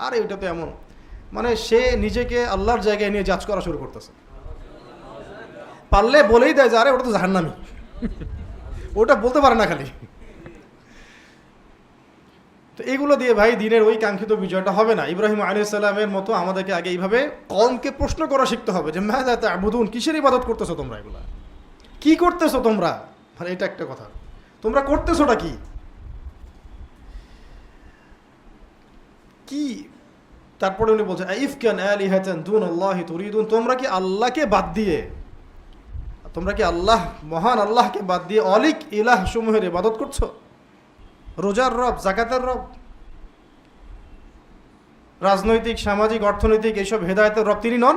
আরে ওটা তো এমন, মানে সে নিজেকে আল্লাহর জায়গায় নিয়ে জাজ করা শুরু করতেছে। পারলে বলেই দেয় যে আরে ওটা তো জাহান্নামী, ওটা বলতে পারে না খালি। তো এগুলো দিয়ে ভাই দিনের ওই কাঙ্ক্ষিত বিজয়টা হবে না। ইব্রাহিম আলাইহিস সালামের মতো আমাদেরকে আগে এইভাবে কওমকে প্রশ্ন করা শিখতে হবে যে মাযা তা'বুদুন, কিসের ইবাদত করতেছো তোমরা, এগুলা কি করতেছো তোমরা, মানে এটা একটা কথা, তোমরা করতেছোটা কি কি। তারপরে উনি বলছেন আইফকান আলিহাতান দুনাল্লাহি তুরিদুন, তোমরা কি আল্লাহকে বাদ দিয়ে, তোমরা কি আল্লাহ মহান আল্লাহকে বাদ দিয়ে অলিক ইলাহ সমূহের ইবাদত করছো? রোজার রব, যাকাতের রব, রাজনৈতিক সামাজিক অর্থনৈতিক এইসব হেদায়েতের রব তিনি নন?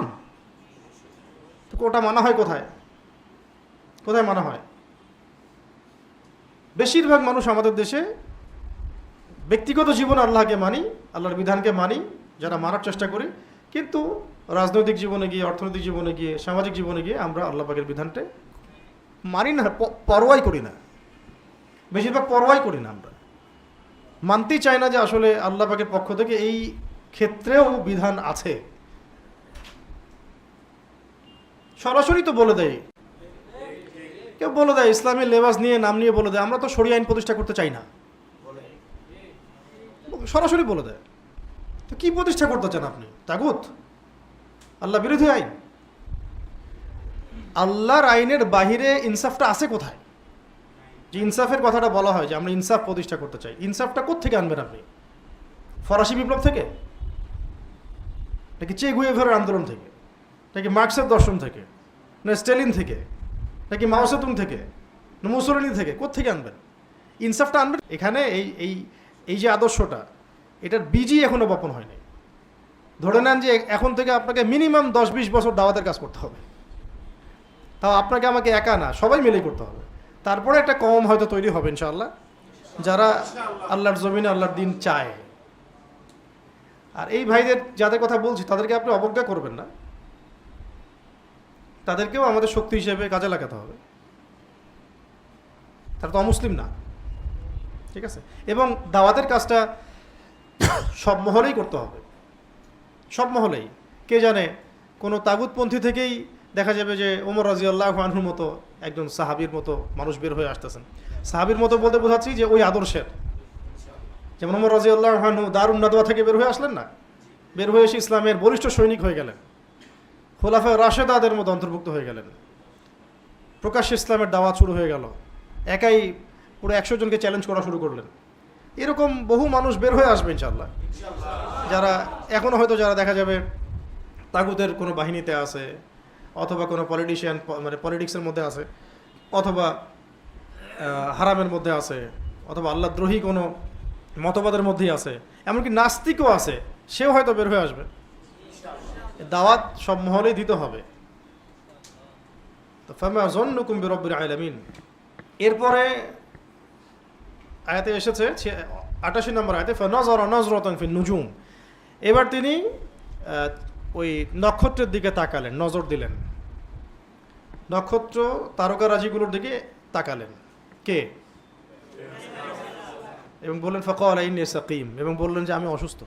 তো ওটা মানা হয় কোথায়, কোথায় মানা হয়? বেশিরভাগ মানুষ আমাদের দেশে ব্যক্তিগত জীবনে আল্লাহকে মানি, আল্লাহর বিধানকে মানি, যারা মানার চেষ্টা করি, কিন্তু রাজনৈতিক জীবনে গিয়ে, অর্থনৈতিক জীবনে গিয়ে, সামাজিক জীবনে গিয়ে আমরা আল্লাহ পাকের বিধানটা মানি না, পরোয়াই করি না, বেশিরভাগ পরোয়াই করি না। আমরা মানতেই চাই না যে আসলে আল্লাহ পাকের পক্ষ থেকে এই ক্ষেত্রেও বিধান আছে। সরাসরি তো বলে দেয়, কেউ বলে দেয় ইসলামের লেবাস নিয়ে, নাম নিয়ে বলে দেয় আমরা তো শরিয়া আইন প্রতিষ্ঠা করতে চাই না, সরাসরি বলে দেয়। তো কি প্রতিষ্ঠা করতে চান আপনি? তাগুত, আল্লাহ বিরোধী আইন। আল্লাহর আইনের বাহিরে ইনসাফটা আছে কোথায়? যে ইনসাফের কথাটা বলা হয় যে আমরা ইনসাফ প্রতিষ্ঠা করতে চাই, ইনসাফটা কোত্থেকে আনবেন আপনি? ফরাসি বিপ্লব থেকে, নাকি চে গুয়েভারের আন্দোলন থেকে, নাকি মার্কসের দর্শন থেকে, না স্টেলিন থেকে, নাকি মাও সেতুং থেকে, না মুসোলিনি থেকে? কোত্থেকে আনবেন ইনসাফটা? আনবেন এখানে এই এই এই যে আদর্শটা, এটার বীজই এখনো বপন হয়নি। ধরে নেন যে এখন থেকে আপনাকে মিনিমাম 10-20 বছর দাওয়াতের কাজ করতে হবে, তাও আপনাকে আমাকে একা না, সবাই মিলেই করতে হবে। তারপরে একটা কওম হয়তো তৈরি হবে ইনশাআল্লাহ, যারা আল্লাহর জমিনে আল্লাহর দিন চায়। আর এই ভাইদের যাদের কথা বলছি তাদেরকে আপনি অবজ্ঞা করবেন না, তাদেরকেও আমাদের শক্তি হিসেবে কাজে লাগাতে হবে। তারা তো অমুসলিম না, ঠিক আছে? এবং দাওয়াতের কাজটা সব মহলেই করতে হবে, সব মহলেই। কে জানে কোনো তাগুতপন্থী থেকেই দেখা যাবে যে ওমর রাদিয়াল্লাহু আনহুর মতো একজন সাহাবীর মতো মানুষ বের হয়ে আসতেছেন। সাহাবীর মতো বলতে বোঝাচ্ছি যে ওই আদর্শের, যেমন ওমর রাদিয়াল্লাহু আনহু দারুন নাদওয়া থেকে বের হয়ে আসলেন না, বের হয়ে এসে ইসলামের বলিষ্ঠ সৈনিক হয়ে গেলেন, খোলাফায়ে রাশেদাদের মতো অন্তর্ভুক্ত হয়ে গেলেন, প্রকাশ্যে ইসলামের দাওয়াত শুরু হয়ে গেল, একাই পুরো 100 জনকে চ্যালেঞ্জ করা শুরু করলেন। এরকম বহু মানুষ বের হয়ে আসবে ইনশাআল্লাহ, যারা এখনও হয়তো যারা দেখা যাবে তাগুতের কোনো বাহিনীতে আছে, অথবা কোনো পলিটিশিয়ান মানে পলিটিক্সের মধ্যে আছে, অথবা হারামের মধ্যে আছে, অথবা আল্লাহদ্রোহী কোনো মতবাদের মধ্যেই আছে, এমনকি নাস্তিকও আছে, সেও হয়তো বের হয়ে আসবে। দাওয়াত সব মহলেই দিতে হবে। তো ফামা যন্নুকুম বিরাব্বিল আলামিন, এরপরে আয়াতে এসেছে 88 নম্বর আয়াতে ফানাযারা নাযরাতান ফিন নুজুম, এবার তিনি ওই নক্ষত্রের দিকে তাকালেন, নজর দিলেন, নক্ষত্র তারকারাজিগুলোর দিকে তাকালেন। কে? এবং বললেন ফাকালা ইন্নী সাকিম, এবং বললেন যে আমি অসুস্থ,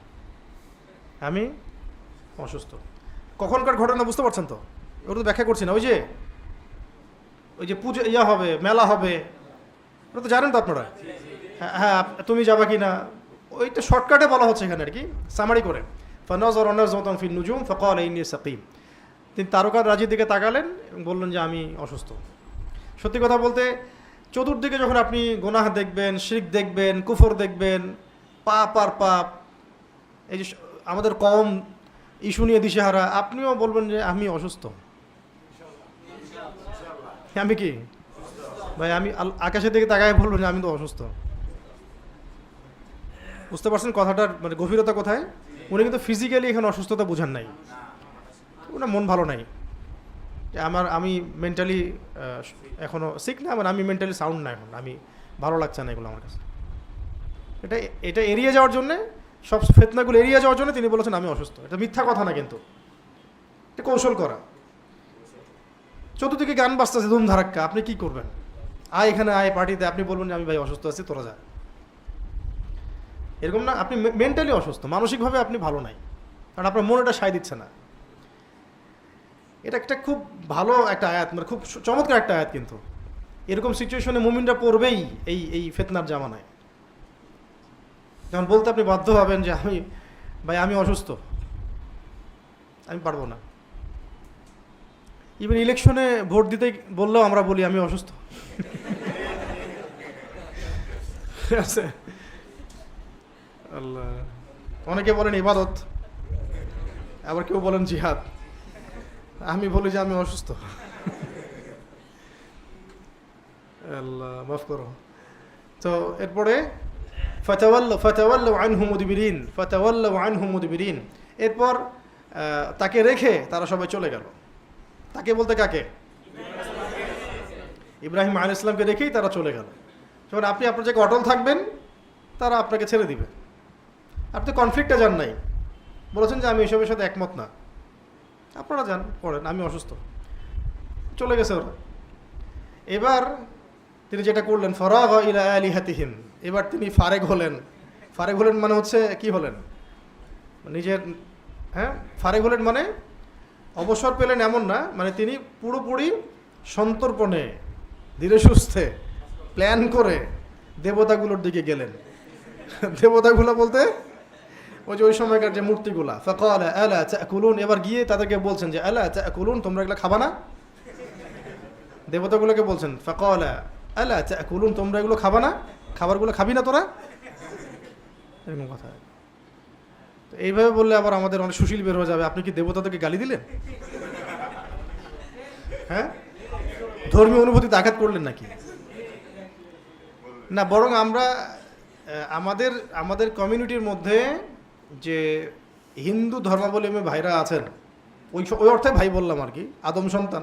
আমি অসুস্থ। কখনকার ঘটনা বুঝতে পারছেন তো? ওটা তো ব্যাখ্যা করছি না। ওই যে পুজো হবে, মেলা হবে, ওটা তো জানেন তো আপনারা। হ্যাঁ, তুমি যাবা কি না, ওইটা শর্টকাটে বলা হচ্ছে এখানে আর কি, সামারি করে। ফানাযারা নাযরাতান ফিন নুজুম ফাকালা ইন্নী সাকিম, তিনি তারকার রাজির দিকে তাকালেন এবং বললেন যে আমি অসুস্থ। সত্যি কথা বলতে চতুর্দিকে যখন আপনি গুনাহ দেখবেন, শিরক দেখবেন, কুফর দেখবেন, পাপ আর পাপ, এই যে আমাদের কওম ইস্যু নিয়ে দিশেহারা, আপনিও বলবেন যে আমি অসুস্থ। আমি কি ভাই, আমি আকাশের দিকে তাকায় বলবেন যে আমি তো অসুস্থ। বুঝতে পারছেন কথাটার মানে গভীরতা কোথায়? উনি কিন্তু ফিজিক্যালি এখানে অসুস্থতা বোঝান নাই, ওনার মন ভালো নাই, আমি মেন্টালি এখনও সিক না, মানে আমি মেন্টালি সাউন্ড না, এখন আমি ভালো লাগছে না এগুলো আমার কাছে। এটা এড়িয়ে যাওয়ার জন্যে, সব ফিতনাগুলো এড়িয়ে যাওয়ার জন্য তিনি বলেছেন আমি অসুস্থ। এটা মিথ্যা কথা না, কিন্তু এটা কৌশল করা। চতুর্দিকে গান বাজতেছে ধুমধারাক্কা, আপনি কি করবেন? এখানে পার্টিতে আপনি বলবেন যে আমি ভাই অসুস্থ আছি, তোরা যা। এরকম না, আপনি মেন্টালি অসুস্থ, মানসিকভাবে আপনি ভালো নাই, কারণ আপনার মনটা সায় দিচ্ছে না। এটা একটা খুব ভালো একটা আয়াত, মানে খুব চমৎকার একটা আয়াত। কিন্তু এরকম সিচুয়েশনে মুমিনরা পড়বেই এই ফিতনার জামানায়, যখন বলতে আপনি বাধ্য হবেন যে আমি অসুস্থ, আমি পারবো না। ইভেন ইলেকশনে ভোট দিতে বললেও আমরা বলি আমি অসুস্থ। আছে আল্লাহ। অনেকে বলেন ইবাদত, আবার কেউ বলেন জিহাদ, আমি বলি যে আমি অসুস্থ। আল্লাহ মাফ করো। তো এরপরে ফাতাওয়াল্লাউ আনহু মুদবিরিন, ফাতাওয়াল্লাউ আনহু মুদবিরিন, এরপর তাকে রেখে তারা সবাই চলে গেল। তাকে বলতে কাকে? ইব্রাহিম আলাইহিস সালামকে রেখেই তারা চলে গেল। যখন আপনি আপনার জায়গায় অটল থাকবেন, তারা আপনাকে ছেড়ে দিবে। আপনি কনফ্লিক্টে যান নাই, বলেছেন যে আমি এসবের সাথে একমত না, আপনারা যান করেন, আমি অসুস্থ, চলে গেছে ওরা। এবার তিনি যেটা করলেন, ফারাগা ইলা আলিহাতিহিম, এবার তিনি ফারেগ হলেন। ফারেগ হলেন মানে হচ্ছে কি হলেন? নিজের ফারেগ হলেন মানে অবসর পেলেন এমন না, মানে তিনি পুরোপুরি সন্তর্পণে ধীরে সুস্থে প্ল্যান করে দেবতাগুলোর দিকে গেলেন। দেবতাগুলো বলতে ওই সময়কার যে মূর্তিগুলা। ফাকালা আলা তাকুলুন, এবার গিয়ে তাদেরকে বলছেন যে আলা তাকুলুন, তোমরা এগুলো খাবা না? দেবতাগুলোকে বলছেন ফাকালা আলা তাকুলুন, তোমরা এগুলো খাবা না? খাবারগুলো খাবি না তোরা? এরকম কথা। তো এইভাবে বললে আবার আমাদের অনেক সুশীল বের হয়ে যাবে। আপনি কি দেবতাদেরকে গালি দিলেন? হ্যাঁ, ধর্মীয় অনুভূতিতে আঘাত করলেন নাকি? না, বরং আমরা আমাদের কমিউনিটির মধ্যে যে হিন্দু ধর্মাবলম্বী ভাইরা আছেন, ওই অর্থে ভাই বললাম আর কি, আদম সন্তান,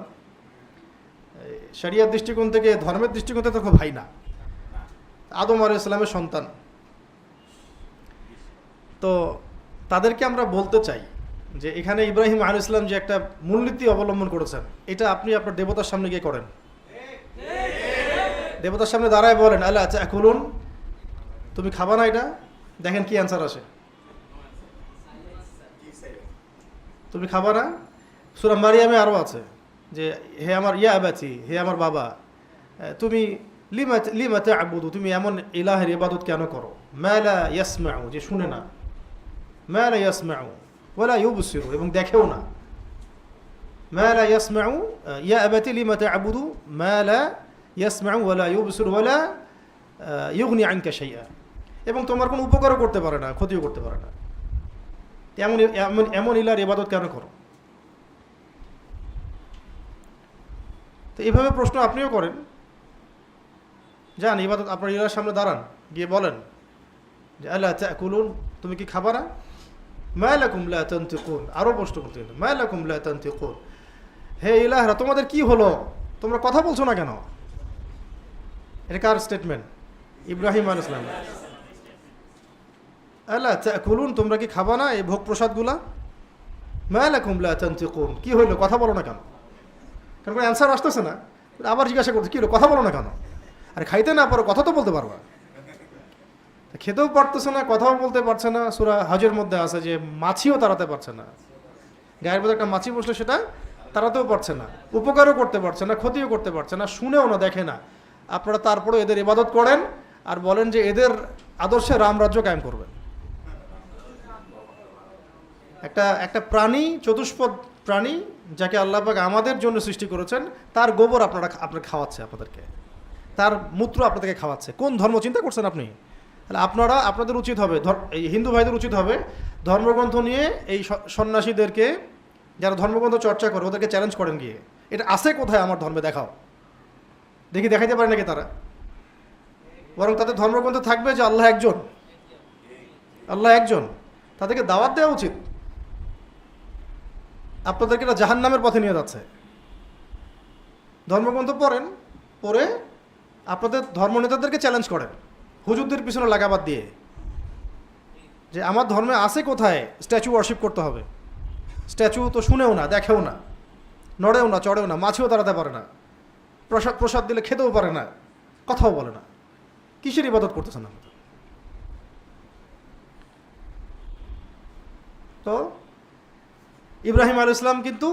শরিয়ার দৃষ্টিকোণ থেকে, ধর্মের দৃষ্টিকোণ থেকে তো ভাই না, আদম আলাইহিস সালামের সন্তান। তো তাদেরকে আমরা বলতে চাই যে এখানে ইব্রাহিম আলাইহিস সালাম যে একটা মূলনীতি অবলম্বন করেছেন, এটা আপনি আপনার দেবতার সামনে গিয়ে করেন। দেবতার সামনে দাঁড়ায় বলেন আল্লাহ তাকুলুন, তুমি খাবা না এটা? দেখেন কি অ্যান্সার আসে। তুমি খাবা না? সূরা মারিয়ামে আরও আছে যে হে আমার ইয়া আবাতি, হে আমার বাবা, তুমি লিমা তা'বুদু, তুমি এমন ইলাহের ইবাদত কেন করো? মা লা ইয়াসমাউ, যে শুনে না, মা লা ইয়াসমাউ ওয়ালা ইউবসিরু, এবং দেখেও না। মা লা ইয়াসমাউ, ইয়া আবাতি লিমা তা'বুদু মা লা ইয়াসমাউ ওয়ালা ইউবসিরু ওয়ালা ইউগনি আনকা শাইআ, এবং তোমার কোনো উপকারও করতে পারে না, ক্ষতিও করতে পারে না। এমন ইলার ইবাদত কেন করো? তো এইভাবে প্রশ্ন আপনিও করেন, যান ইবাদত আপনার ইলার সামনে দাঁড়ান, গিয়ে বলেন যে আল্লাহ তাকুলুন, তুমি কি খাবা না? মা লাকুম লা তানতিকুন, আরও প্রশ্ন করতে গেল, মা লাকুম লা তানতিকুন, হে ইলাহরা তোমাদের কি হলো, তোমরা কথা বলছো না কেন? এটা কার স্টেটমেন্ট? ইব্রাহিম আলাইহিস সালাম। আল্লাহ তাকুলুন, তোমরা কি খাবা না এই ভোগ প্রসাদগুলা? মা লাকুম লা তানতিকুন, কি হইলো, কথা বলো না কেন? কারণ কোনো অ্যান্সার আসতেছে না, আবার জিজ্ঞাসা করছে কি হলো, কথা বলো না কেন? আরে খাইতে না পারো, কথা তো বলতে পারবা। খেতেও পারতেছে না, কথাও বলতে পারছে না। সূরা হজের মধ্যে আছে যে মাছিও তাড়াতে পারছে না, গায়ের মধ্যে একটা মাছি বসলে সেটা তাড়াতেও পারছে না, উপকারও করতে পারছে না, ক্ষতিও করতে পারছে না, শুনেও না, দেখে না। আপনারা তারপরেও এদের ইবাদত করেন আর বলেন যে এদের আদর্শে রামরাজ্য কায়েম করবেন। একটা প্রাণী, চতুষ্পদ প্রাণী, যাকে আল্লাহ পাক আমাদের জন্য সৃষ্টি করেছেন, তার গোবর আপনার খাওয়াচ্ছে, আপনাদেরকে তার মূত্র আপনাদেরকে খাওয়াচ্ছে। কোন ধর্ম চিন্তা করছেন আপনি? তাহলে আপনাদের উচিত হবে, এই হিন্দু ভাইদের উচিত হবে ধর্মগ্রন্থ নিয়ে এই সন্ন্যাসীদেরকে, যারা ধর্মগ্রন্থ চর্চা করে, ওদেরকে চ্যালেঞ্জ করেন গিয়ে, এটা আছে কোথায় আমার ধর্মে, দেখাও। দেখাইতে পারে নাকি তারা? বরং তাদের ধর্মগ্রন্থ থাকবে যে আল্লাহ একজন, তাদেরকে দাওয়াত দেওয়া উচিত। আপনাদেরকে এটা জাহান্নামের পথে নিয়ে যাচ্ছে। ধর্মগ্রন্থ পড়ে আপনাদের ধর্মনেতাদেরকে চ্যালেঞ্জ করেন, হুজুরদের পিছনে লাগাবাদ দিয়ে, যে আমার ধর্মে আছে কোথায় স্ট্যাচু ওয়ার্শিপ করতে হবে। স্ট্যাচু তো শুনেও না, দেখেও না, নড়েও না, চড়েও না, মাছিও দাঁড়াতে পারে না, প্রসাদ দিলে খেতেও পারে না, কথাও বলে না। কিসের ইবাদত করতেছেন আমাদের? তো ইব্রাহিম আলাইহিস সালাম কিন্তু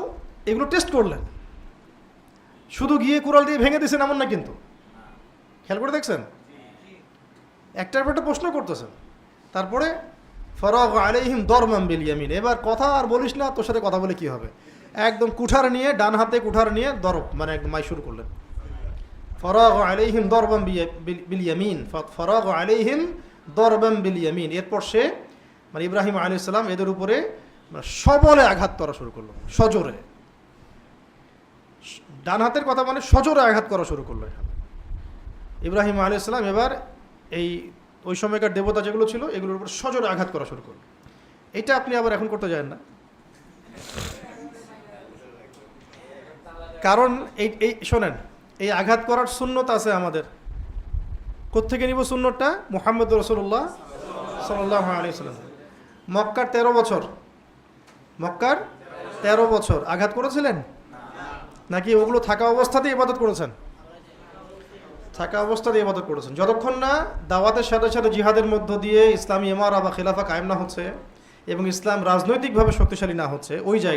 এগুলো টেস্ট করলেন, শুধু গিয়ে কুড়াল দিয়ে ভেঙে দিয়েছেন এমন না কিন্তু। খেয়াল করে দেখছেন, একটার পর একটা প্রশ্ন করতেছেন। তারপরে ফরাগ আলাইহিম দরবাম বিল ইয়ামিন, এবার কথা আর বলিস না, তোর সাথে কথা বলে কি হবে, একদম কুঠার নিয়ে, ডান হাতে কুঠার নিয়ে দরব মানে একদম মাই শুরু করলেন। ফরাগ আলাইহিম দরবাম বিল ইয়ামিন, ফরাগ আলাইহিম দরবাম বিল ইয়ামিন। এরপর সে মানে ইব্রাহিম আলাইহিস সালাম এদের উপরে সবলে আঘাত করা শুরু করলো, সজোরে। ডান হাতের কথা মানে সজোরে আঘাত করা শুরু করলো ইব্রাহিম আলাইহিস সালাম। এবার এই ওই সময়কার দেবতা যেগুলো ছিল এগুলোর উপর সজোরে আঘাত করা শুরু করলো। এটা আপনি আবার এখন করতে যান না, কারণ এই শোনেন, এই আঘাত করার সুন্নত আছে আমাদের। কোত্থেকে নিব সুন্নতটা? মুহাম্মদ রাসূলুল্লাহ সাল্লাল্লাহু আলাইহি ওয়াসাল্লাম মক্কার 13 বছর, মক্কার 13 বছর আঘাত করেছিলেন নাকি ওগুলো থাকা অবস্থাতেই ইবাদত করেছেন? থাকা অবস্থাতেই ইবাদত করেছেন। যতক্ষণ না দাওয়াতের সাথে সাথে জিহাদের মধ্য দিয়ে ইসলামী ইমারা বা খেলাফা কায়েম না হচ্ছে এবং ইসলাম রাজনৈতিকভাবে শক্তিশালী না হচ্ছে, ওই জায়গায়